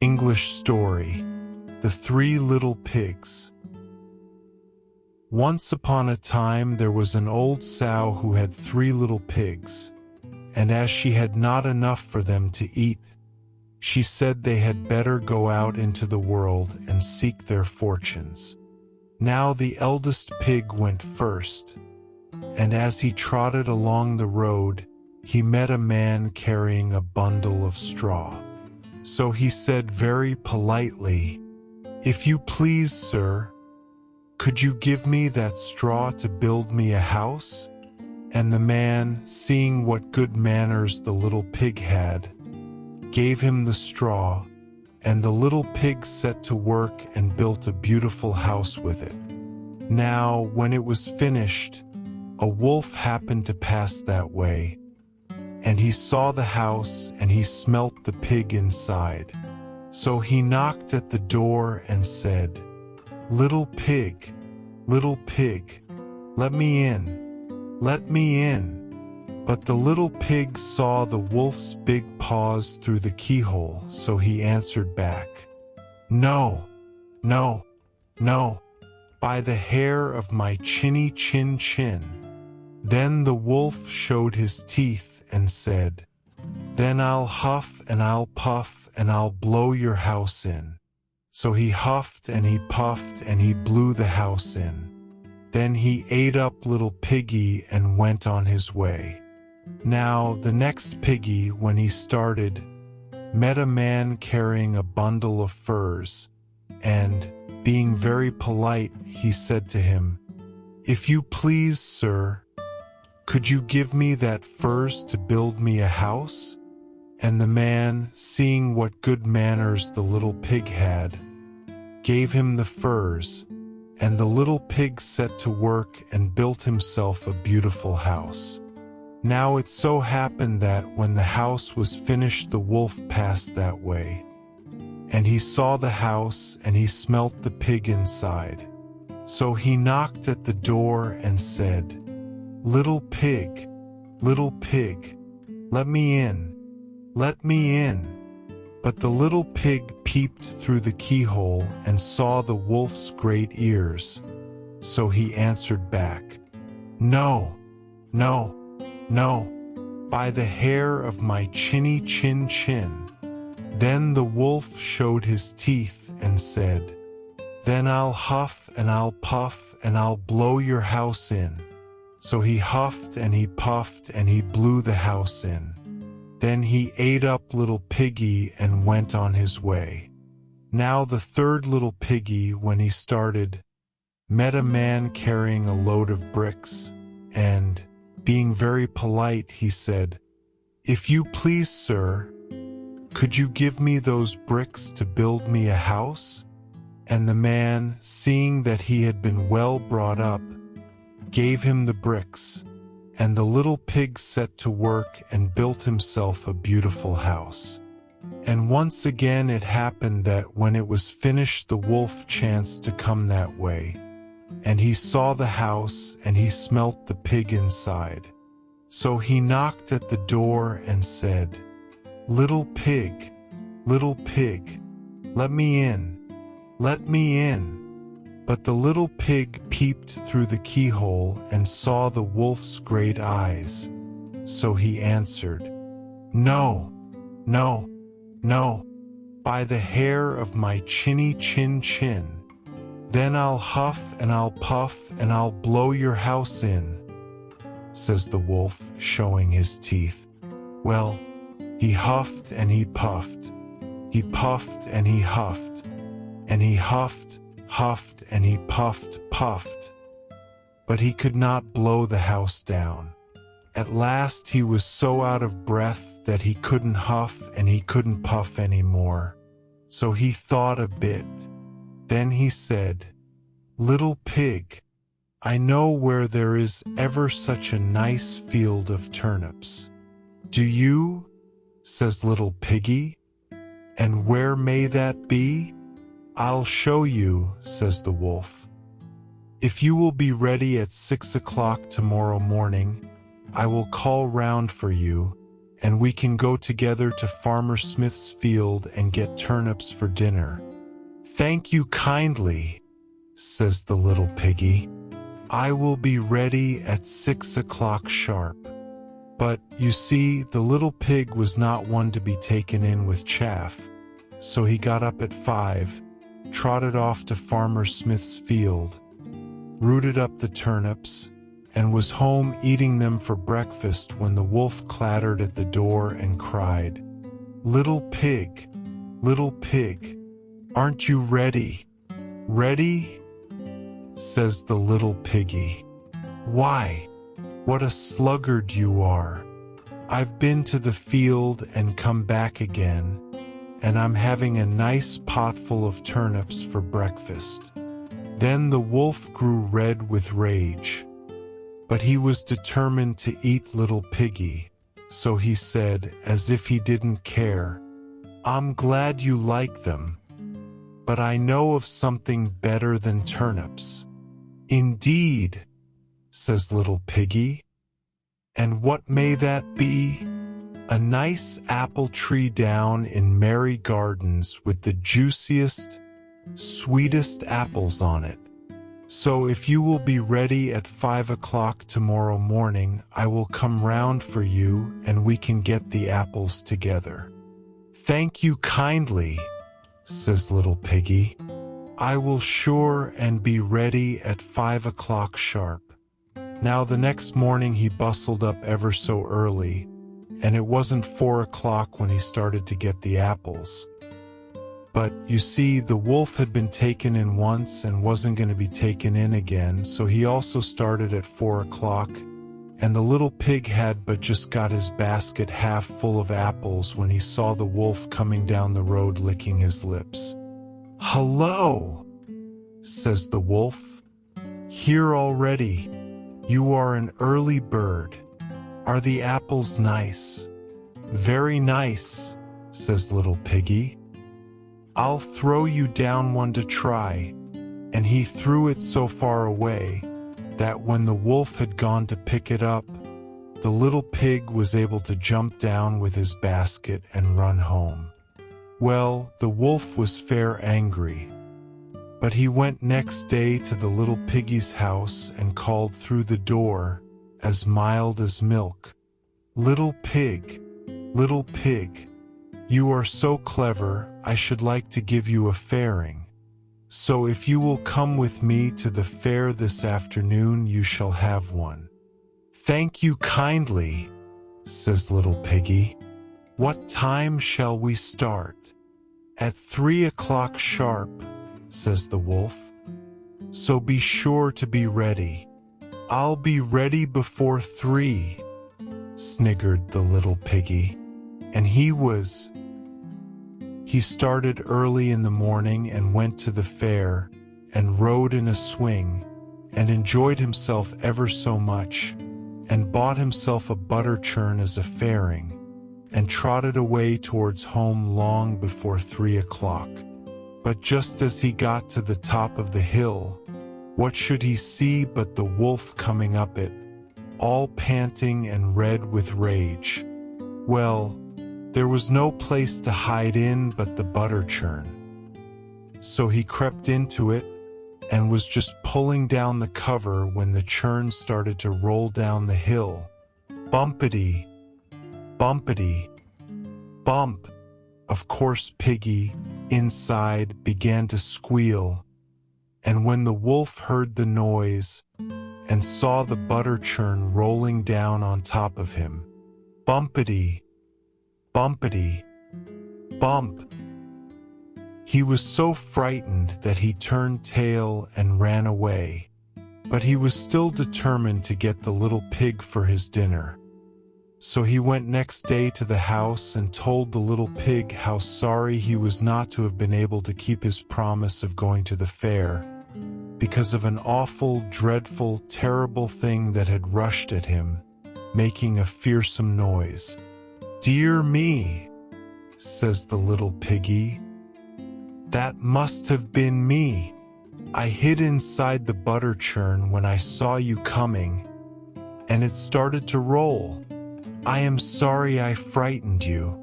English story, The Three Little Pigs. Once upon a time there was an old sow who had 3 little pigs, and as she had not enough for them to eat, she said they had better go out into the world and seek their fortunes. Now the eldest pig went first, and as he trotted along the road, he met a man carrying a bundle of straw. So he said very politely, "If you please, sir, could you give me that straw to build me a house?" And the man, seeing what good manners the little pig had, gave him the straw, and the little pig set to work and built a beautiful house with it. Now, when it was finished, a wolf happened to pass that way, and he saw the house and he smelt the pig inside. So he knocked at the door and said, little pig, let me in, let me in." But the little pig saw the wolf's big paws through the keyhole, so he answered back, "No, no, no, by the hair of my chinny chin. Then the wolf showed his teeth and said, "Then I'll huff and I'll puff and I'll blow your house in." So he huffed and he puffed and he blew the house in. Then he ate up little piggy and went on his way. Now the next piggy, when he started, met a man carrying a bundle of furs, and, being very polite, he said to him, "If you please, sir, could you give me that furs to build me a house?" And the man, seeing what good manners the little pig had, gave him the furs, and the little pig set to work and built himself a beautiful house. Now it so happened that when the house was finished, the wolf passed that way, and he saw the house and he smelt the pig inside. So he knocked at the door and said, little pig, let me in, let me in." But the little pig peeped through the keyhole and saw the wolf's great ears. So he answered back, "No, no, no, by the hair of my chinny chin. Then the wolf showed his teeth and said, "Then I'll huff and I'll puff and I'll blow your house in." So he huffed and he puffed and he blew the house in. Then he ate up little piggy and went on his way. Now the third little piggy, when he started, met a man carrying a load of bricks, and, being very polite, he said, "If you please, sir, could you give me those bricks to build me a house?" And the man, seeing that he had been well brought up, gave him the bricks, and the little pig set to work and built himself a beautiful house. And once again it happened that when it was finished, the wolf chanced to come that way, and he saw the house and he smelt the pig inside. So he knocked at the door and said, little pig, let me in, let me in." But the little pig peeped through the keyhole and saw the wolf's great eyes. So he answered, "No, no, no, by the hair of my chinny chin. Then I'll huff and I'll puff and I'll blow your house in," says the wolf, showing his teeth. Well, he huffed and he puffed and he huffed, and he huffed and he puffed, but he could not blow the house down. At last he was so out of breath that he couldn't huff and he couldn't puff anymore. So he thought a bit. Then he said, "Little pig, I know where there is ever such a nice field of turnips." "Do you?" says little piggy. "And where may that be?" "I'll show you," says the wolf. "If you will be ready at 6 o'clock tomorrow morning, I will call round for you, and we can go together to Farmer Smith's field and get turnips for dinner." "Thank you kindly," says the little piggy. "I will be ready at 6 o'clock sharp." But, you see, the little pig was not one to be taken in with chaff, so he got up at 5, trotted off to Farmer Smith's field, rooted up the turnips, and was home eating them for breakfast when the wolf clattered at the door and cried, little pig, aren't you ready?" "Ready?" says the little piggy. "Why, what a sluggard you are. I've been to the field and come back again, and I'm having a nice potful of turnips for breakfast." Then the wolf grew red with rage, but he was determined to eat little piggy, so he said, as if he didn't care, "I'm glad you like them, but I know of something better than turnips." "Indeed," says little piggy. "And what may that be?" "A nice apple tree down in Merry Gardens with the juiciest, sweetest apples on it. So if you will be ready at 5 o'clock tomorrow morning, I will come round for you and we can get the apples together." "Thank you kindly," says little piggy. "I will sure and be ready at 5 o'clock sharp." Now the next morning he bustled up ever so early, and it wasn't 4 o'clock when he started to get the apples. But, you see, the wolf had been taken in once and wasn't going to be taken in again, so he also started at 4 o'clock, and the little pig had but just got his basket half full of apples when he saw the wolf coming down the road licking his lips. "Hello," says the wolf. "Here already. You are an early bird. Are the apples nice?" "Very nice," says little piggy. "I'll throw you down one to try." And he threw it so far away that when the wolf had gone to pick it up, the little pig was able to jump down with his basket and run home. Well, the wolf was fair angry, but he went next day to the little piggy's house and called through the door, as mild as milk, little pig, you are so clever, I should like to give you a fairing. So if you will come with me to the fair this afternoon, you shall have one." "Thank you kindly," says little piggy. "What time shall we start?" "At 3 o'clock sharp," says the wolf. "So be sure to be ready." "I'll be ready before 3, sniggered the little piggy. And he started early in the morning and went to the fair, and rode in a swing, and enjoyed himself ever so much, and bought himself a butter churn as a fairing, and trotted away towards home long before 3 o'clock. But just as he got to the top of the hill, what should he see but the wolf coming up it, all panting and red with rage. Well, there was no place to hide in but the butter churn. So he crept into it, and was just pulling down the cover when the churn started to roll down the hill. Bumpity, bumpity, bump. Of course Piggy, inside, began to squeal, and when the wolf heard the noise and saw the butter churn rolling down on top of him, bumpity, bumpity, bump. He was so frightened that he turned tail and ran away, but he was still determined to get the little pig for his dinner. So he went next day to the house and told the little pig how sorry he was not to have been able to keep his promise of going to the fair, because of an awful, dreadful, terrible thing that had rushed at him, making a fearsome noise. "Dear me," says the little piggy, "that must have been me. I hid inside the butter churn when I saw you coming, and it started to roll. I am sorry I frightened you,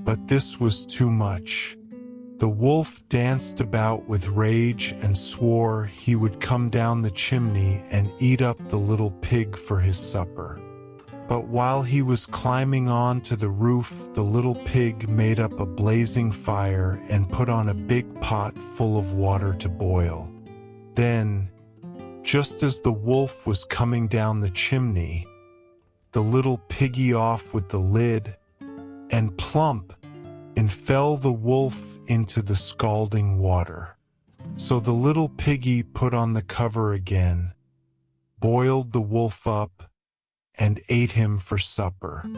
but this was too much." The wolf danced about with rage and swore he would come down the chimney and eat up the little pig for his supper. But while he was climbing on to the roof, the little pig made up a blazing fire and put on a big pot full of water to boil. Then, just as the wolf was coming down the chimney, the little piggy off with the lid, and plump, in fell the wolf into the scalding water. So the little piggy put on the cover again, boiled the wolf up, and ate him for supper.